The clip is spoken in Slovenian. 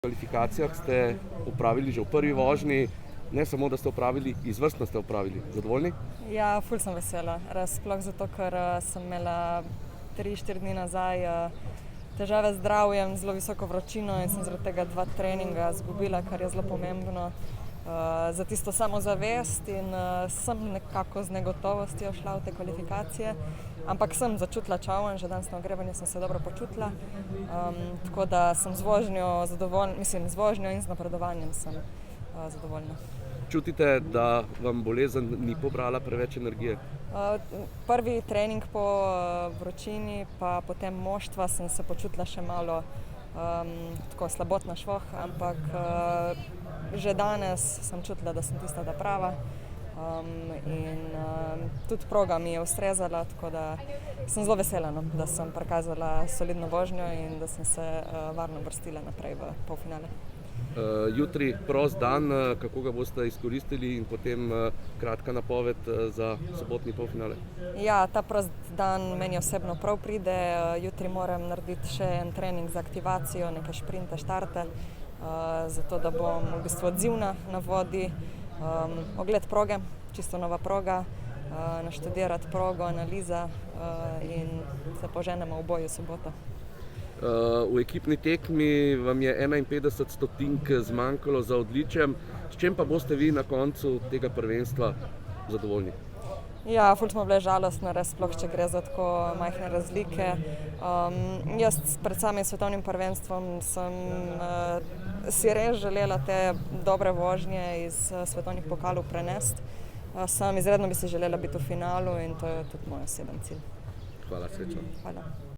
Kvalifikacijah ste opravili že v prvi vožnji, ne samo, da ste opravili, izvrstno ste opravili. Zadovoljni? Ja, ful sem vesela. Res, sploh zato, ker sem imela 3-4 dni nazaj težave z zdravjem, zelo visoko vročino in sem zaradi tega 2 treninga izgubila, kar je zelo pomembno za tisto samozavest in sem nekako z negotovostjo šla v te kvalifikacije. Ampak sem začutila čaven, že danes na ogrevanju sem se dobro počutila, tako da sem z vožnjo zadovoljna, z vožnjo in z napredovanjem sem zadovoljna. Čutite, da vam bolezen ni pobrala preveč energije? Prvi trening po vročini, pa potem moštva sem se počutila še malo tako slabotna švoh, ampak že danes sem čutila, da sem tista ta prava. In tudi proga mi je ustrezala, tako da sem zelo vesela, da sem prikazala solidno vožnjo in da sem se varno uvrstila naprej v polfinale. Jutri prost dan, kako ga boste izkoristili in potem kratka napoved za sobotni polfinale? Ja, ta prost dan meni osebno prav pride. Jutri moram narediti še en trening za aktivacijo, neke šprinte, štarte, zato da bom v bistvu odzivna na vodi. Ogled proge, čisto nova proga, naštudirati progo, analiza in se poženemo v boju v soboto. V ekipni tekmi vam je 51 stotink zmanjkalo za odličjem. S čem pa boste vi na koncu tega prvenstva zadovoljni? Ja, ful smo bile žalostne, res sploh, če gre za tako majhne razlike. Jaz pred samim svetovnim prvenstvom sem si res želela te dobre vožnje iz svetovnih pokalov prenesti. Izredno bi si želela biti v finalu in to je tudi moj osebni cilj. Hvala, srečno. Hvala.